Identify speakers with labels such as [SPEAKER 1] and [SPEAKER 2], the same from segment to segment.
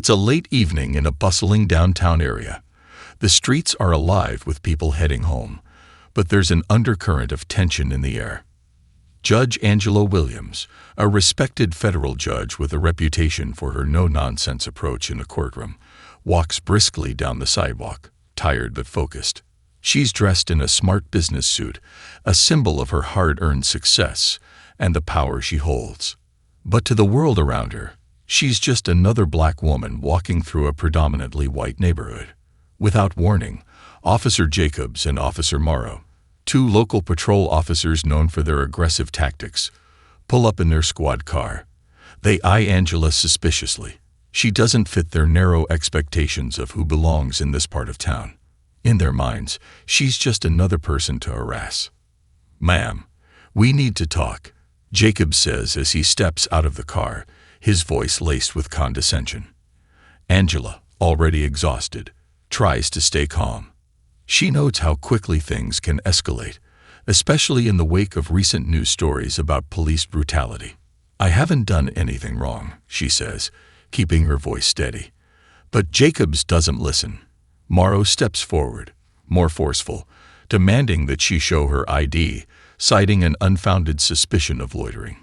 [SPEAKER 1] It's a late evening in a bustling downtown area. The streets are alive with people heading home, but there's an undercurrent of tension in the air. Judge Angela Williams, a respected federal judge with a reputation for her no-nonsense approach in a courtroom, walks briskly down the sidewalk, tired but focused. She's dressed in a smart business suit, a symbol of her hard-earned success and the power she holds. But to the world around her, she's just another black woman walking through a predominantly white neighborhood. Without warning, Officer Jacobs and Officer Morrow, two local patrol officers known for their aggressive tactics, pull up in their squad car. They eye Angela suspiciously. She doesn't fit their narrow expectations of who belongs in this part of town. In their minds, she's just another person to harass. "Ma'am, we need to talk," Jacobs says as he steps out of the car, his voice laced with condescension. Angela, already exhausted, tries to stay calm. She notes how quickly things can escalate, especially in the wake of recent news stories about police brutality. "I haven't done anything wrong," she says, keeping her voice steady. But Jacobs doesn't listen. Morrow steps forward, more forceful, demanding that she show her ID, citing an unfounded suspicion of loitering.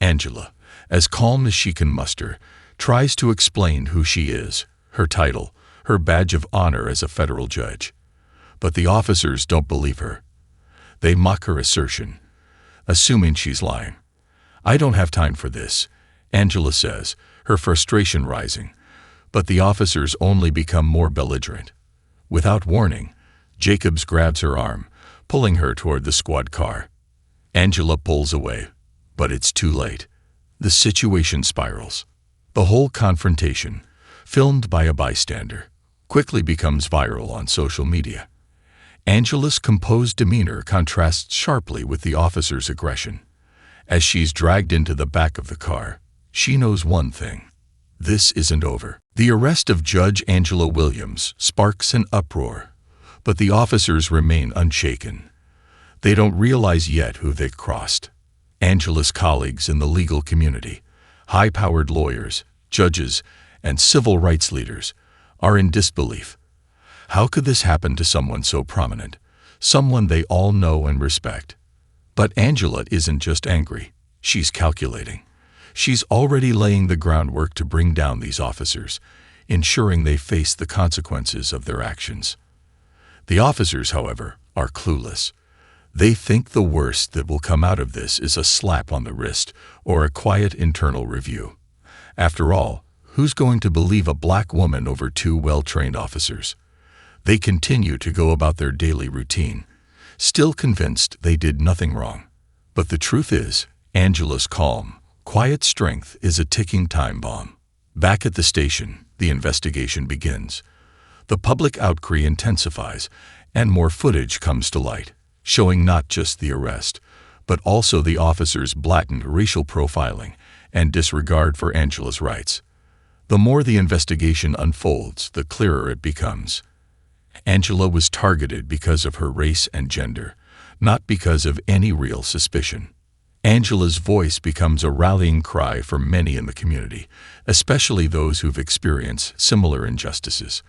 [SPEAKER 1] Angela, as calm as she can muster, tries to explain who she is, her title, her badge of honor as a federal judge. But the officers don't believe her. They mock her assertion, assuming she's lying. "I don't have time for this," Angela says, her frustration rising. But the officers only become more belligerent. Without warning, Jacobs grabs her arm, pulling her toward the squad car. Angela pulls away, but it's too late. The situation spirals. The whole confrontation, filmed by a bystander, quickly becomes viral on social media. Angela's composed demeanor contrasts sharply with the officer's aggression. As she's dragged into the back of the car, she knows one thing: this isn't over. The arrest of Judge Angela Williams sparks an uproar, but the officers remain unshaken. They don't realize yet who they've crossed. Angela's colleagues in the legal community, high-powered lawyers, judges, and civil rights leaders, are in disbelief. How could this happen to someone so prominent, someone they all know and respect? But Angela isn't just angry, she's calculating. She's already laying the groundwork to bring down these officers, ensuring they face the consequences of their actions. The officers, however, are clueless. They think the worst that will come out of this is a slap on the wrist or a quiet internal review. After all, who's going to believe a black woman over two well-trained officers? They continue to go about their daily routine, still convinced they did nothing wrong. But the truth is, Angela's calm, quiet strength is a ticking time bomb. Back at the station, the investigation begins. The public outcry intensifies, and more footage comes to light, showing not just the arrest, but also the officers' blatant racial profiling and disregard for Angela's rights. The more the investigation unfolds, the clearer it becomes. Angela was targeted because of her race and gender, not because of any real suspicion. Angela's voice becomes a rallying cry for many in the community, especially those who've experienced similar injustices.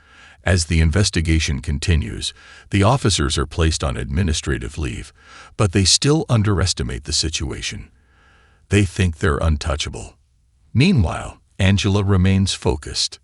[SPEAKER 1] As the investigation continues, the officers are placed on administrative leave, but they still underestimate the situation. They think they're untouchable. Meanwhile, Angela remains focused.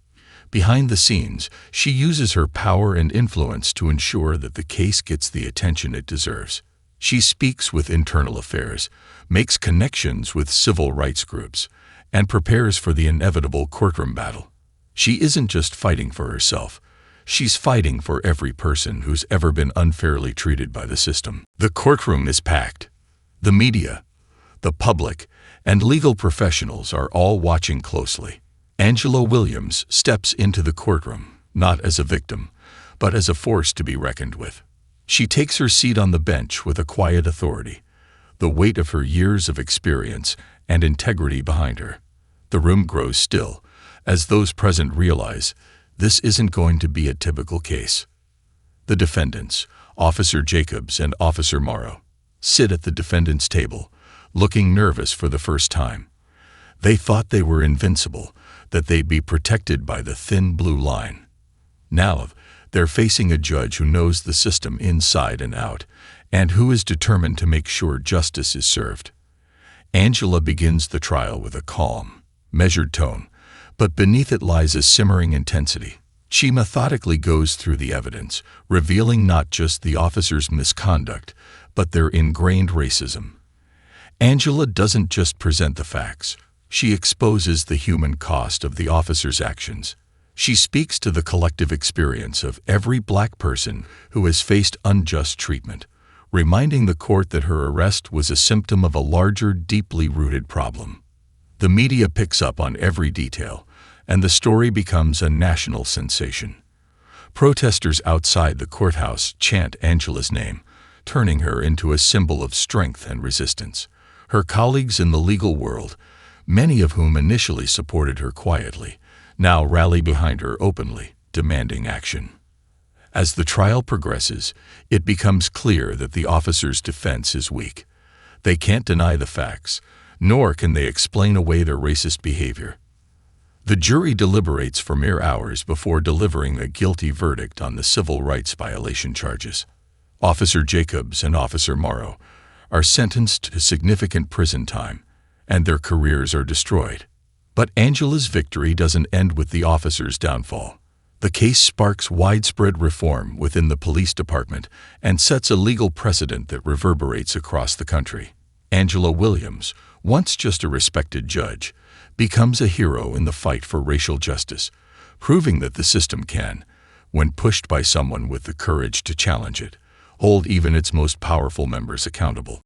[SPEAKER 1] Behind the scenes, she uses her power and influence to ensure that the case gets the attention it deserves. She speaks with internal affairs, makes connections with civil rights groups, and prepares for the inevitable courtroom battle. She isn't just fighting for herself. She's fighting for every person who's ever been unfairly treated by the system. The courtroom is packed. The media, the public, and legal professionals are all watching closely. Angela Williams steps into the courtroom, not as a victim, but as a force to be reckoned with. She takes her seat on the bench with a quiet authority, the weight of her years of experience and integrity behind her. The room grows still, as those present realize this isn't going to be a typical case. The defendants, Officer Jacobs and Officer Morrow, sit at the defendant's table, looking nervous for the first time. They thought they were invincible, that they'd be protected by the thin blue line. Now, they're facing a judge who knows the system inside and out, and who is determined to make sure justice is served. Angela begins the trial with a calm, measured tone, but beneath it lies a simmering intensity. She methodically goes through the evidence, revealing not just the officers' misconduct, but their ingrained racism. Angela doesn't just present the facts. She exposes the human cost of the officers' actions. She speaks to the collective experience of every Black person who has faced unjust treatment, reminding the court that her arrest was a symptom of a larger, deeply rooted problem. The media picks up on every detail, and the story becomes a national sensation. Protesters outside the courthouse chant Angela's name, turning her into a symbol of strength and resistance. Her colleagues in the legal world, many of whom initially supported her quietly, now rally behind her openly, demanding action. As the trial progresses, it becomes clear that the officers' defense is weak. They can't deny the facts, nor can they explain away their racist behavior. The jury deliberates for mere hours before delivering a guilty verdict on the civil rights violation charges. Officer Jacobs and Officer Morrow are sentenced to significant prison time, and their careers are destroyed. But Angela's victory doesn't end with the officers' downfall. The case sparks widespread reform within the police department and sets a legal precedent that reverberates across the country. Angela Williams, once just a respected judge, becomes a hero in the fight for racial justice, proving that the system can, when pushed by someone with the courage to challenge it, hold even its most powerful members accountable.